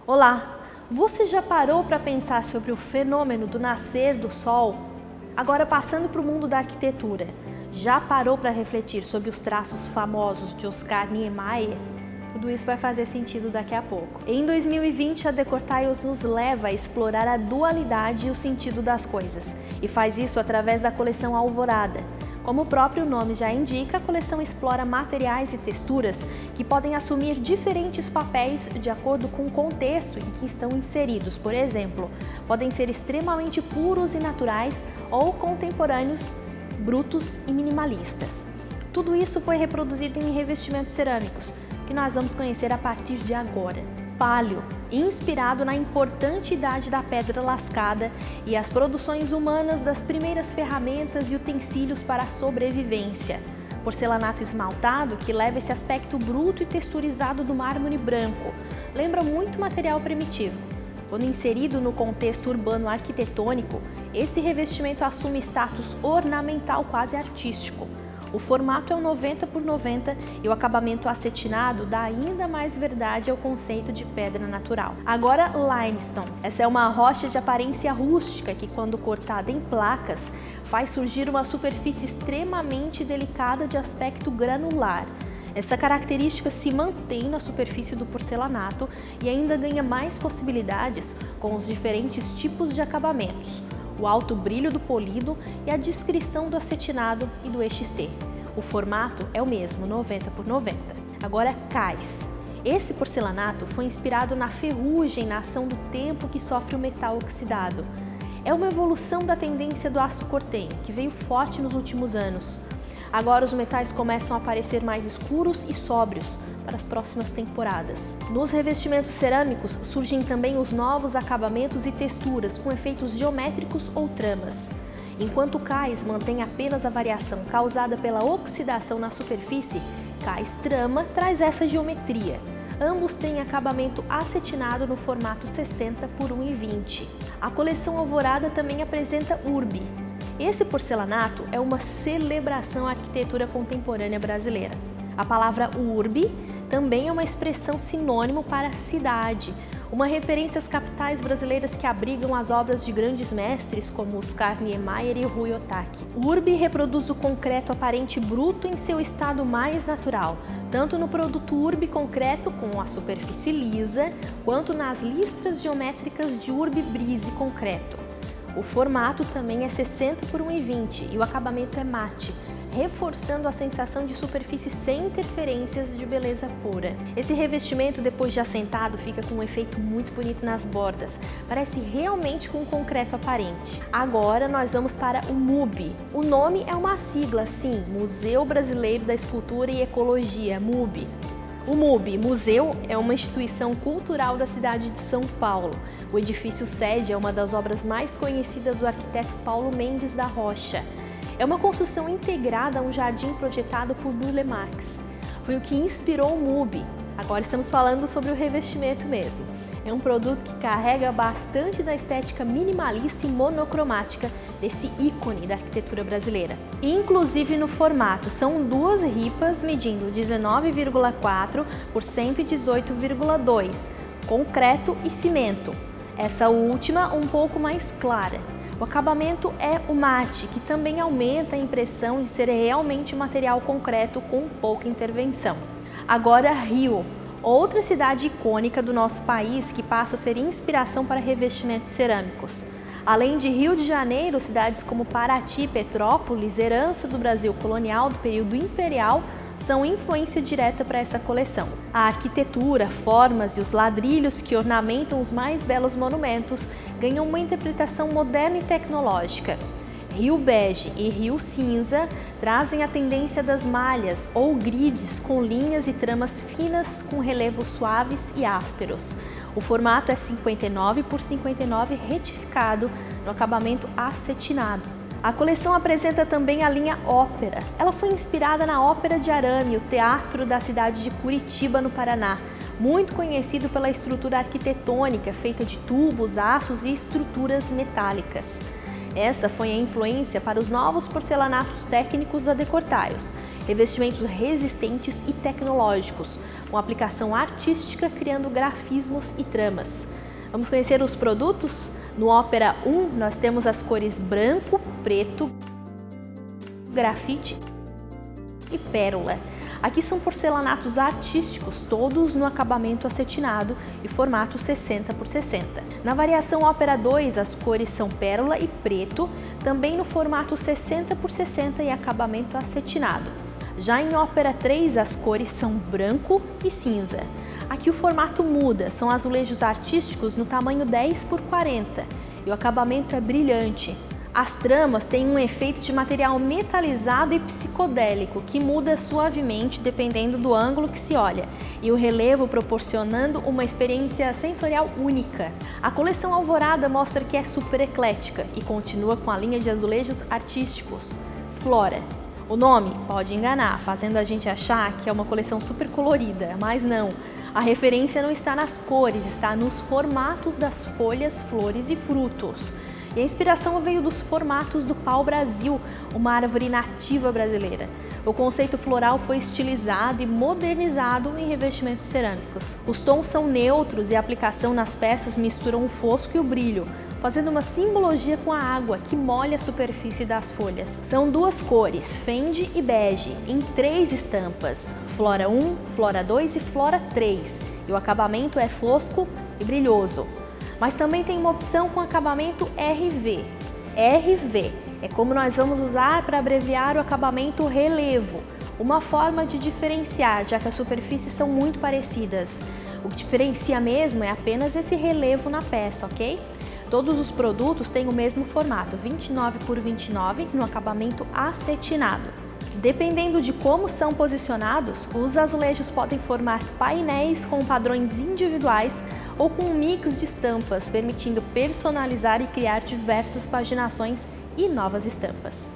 Olá! Você já parou para pensar sobre o fenômeno do nascer do Sol? Agora passando para o mundo da arquitetura, já parou para refletir sobre os traços famosos de Oscar Niemeyer? Tudo isso vai fazer sentido daqui a pouco. Em 2020, a Decortiles nos leva a explorar a dualidade e o sentido das coisas, e faz isso através da coleção Alvorada. Como o próprio nome já indica, a coleção explora materiais e texturas que podem assumir diferentes papéis de acordo com o contexto em que estão inseridos. Por exemplo, podem ser extremamente puros e naturais ou contemporâneos, brutos e minimalistas. Tudo isso foi reproduzido em revestimentos cerâmicos, que nós vamos conhecer a partir de agora. Páleo, inspirado na importante idade da pedra lascada e as produções humanas das primeiras ferramentas e utensílios para a sobrevivência. Porcelanato esmaltado, que leva esse aspecto bruto e texturizado do mármore branco. Lembra muito material primitivo. Quando inserido no contexto urbano arquitetônico, esse revestimento assume status ornamental quase artístico. O formato é um 90 por 90 e o acabamento acetinado dá ainda mais verdade ao conceito de pedra natural. Agora, limestone. Essa é uma rocha de aparência rústica que, quando cortada em placas, faz surgir uma superfície extremamente delicada de aspecto granular. Essa característica se mantém na superfície do porcelanato e ainda ganha mais possibilidades com os diferentes tipos de acabamentos, o alto brilho do polido e a descrição do acetinado e do EXT. O formato é o mesmo, 90 por 90. Agora, cais. Esse porcelanato foi inspirado na ferrugem na ação do tempo que sofre o metal oxidado. É uma evolução da tendência do aço cortem, que veio forte nos últimos anos. Agora os metais começam a parecer mais escuros e sóbrios para as próximas temporadas. Nos revestimentos cerâmicos surgem também os novos acabamentos e texturas com efeitos geométricos ou tramas. Enquanto o cais mantém apenas a variação causada pela oxidação na superfície, cais trama traz essa geometria. Ambos têm acabamento acetinado no formato 60 por 1,20. A coleção Alvorada também apresenta Urbi. Esse porcelanato é uma celebração à arquitetura contemporânea brasileira. A palavra urbe também é uma expressão sinônimo para cidade, uma referência às capitais brasileiras que abrigam as obras de grandes mestres como Oscar Niemeyer e Rui Otaki. O urbe reproduz o concreto aparente bruto em seu estado mais natural, tanto no produto urbe concreto com a superfície lisa, quanto nas listras geométricas de urbe brise concreto. O formato também é 60 por 1,20 e o acabamento é mate, reforçando a sensação de superfície sem interferências de beleza pura. Esse revestimento, depois de assentado, fica com um efeito muito bonito nas bordas, parece realmente com um concreto aparente. Agora nós vamos para o MUBI. O nome é uma sigla, sim, Museu Brasileiro da Escultura e Ecologia, MUBI. O MUBI, museu, é uma instituição cultural da cidade de São Paulo. O edifício sede é uma das obras mais conhecidas do arquiteto Paulo Mendes da Rocha. É uma construção integrada a um jardim projetado por Burle Marx. Foi o que inspirou o MUBI. Agora estamos falando sobre o revestimento mesmo. É um produto que carrega bastante da estética minimalista e monocromática desse ícone da arquitetura brasileira. Inclusive no formato, são duas ripas medindo 19,4 por 118,2, concreto e cimento. Essa última um pouco mais clara. O acabamento é o mate, que também aumenta a impressão de ser realmente um material concreto com pouca intervenção. Agora Rio. Outra cidade icônica do nosso país que passa a ser inspiração para revestimentos cerâmicos. Além de Rio de Janeiro, cidades como Paraty, Petrópolis, herança do Brasil colonial do período imperial, são influência direta para essa coleção. A arquitetura, formas e os ladrilhos que ornamentam os mais belos monumentos ganham uma interpretação moderna e tecnológica. Rio Bege e Rio Cinza trazem a tendência das malhas ou grids com linhas e tramas finas com relevos suaves e ásperos. O formato é 59 por 59 retificado no acabamento acetinado. A coleção apresenta também a linha Ópera. Ela foi inspirada na Ópera de Arame, o teatro da cidade de Curitiba, no Paraná, muito conhecido pela estrutura arquitetônica feita de tubos, aços e estruturas metálicas. Essa foi a influência para os novos porcelanatos técnicos da Decortiles. revestimentos resistentes e tecnológicos, com aplicação artística criando grafismos e tramas. Vamos conhecer os produtos? No Ópera 1 nós temos as cores branco, preto, grafite e pérola. Aqui são porcelanatos artísticos, todos no acabamento acetinado e formato 60 por 60. Na variação Ópera 2, as cores são pérola e preto, também no formato 60 por 60 e acabamento acetinado. Já em Ópera 3, as cores são branco e cinza. Aqui o formato muda, são azulejos artísticos no tamanho 10 por 40 e o acabamento é brilhante. As tramas têm um efeito de material metalizado e psicodélico que muda suavemente dependendo do ângulo que se olha, e o relevo proporcionando uma experiência sensorial única. A coleção Alvorada mostra que é super eclética e continua com a linha de azulejos artísticos Flora. O nome pode enganar, fazendo a gente achar que é uma coleção super colorida, mas não. A referência não está nas cores, está nos formatos das folhas, flores e frutos. E a inspiração veio dos formatos do pau-brasil, uma árvore nativa brasileira. O conceito floral foi estilizado e modernizado em revestimentos cerâmicos. Os tons são neutros e a aplicação nas peças misturam o fosco e o brilho, fazendo uma simbologia com a água que molha a superfície das folhas. São duas cores, fende e bege, em 3 estampas, Flora 1, Flora 2 e Flora 3, e o acabamento é fosco e brilhoso. Mas também tem uma opção com acabamento RV. RV é como nós vamos usar para abreviar o acabamento relevo, uma forma de diferenciar, já que as superfícies são muito parecidas. O que diferencia mesmo é apenas esse relevo na peça, ok? Todos os produtos têm o mesmo formato, 29 por 29, no acabamento acetinado. Dependendo de como são posicionados, os azulejos podem formar painéis com padrões individuais ou com um mix de estampas, permitindo personalizar e criar diversas paginações e novas estampas.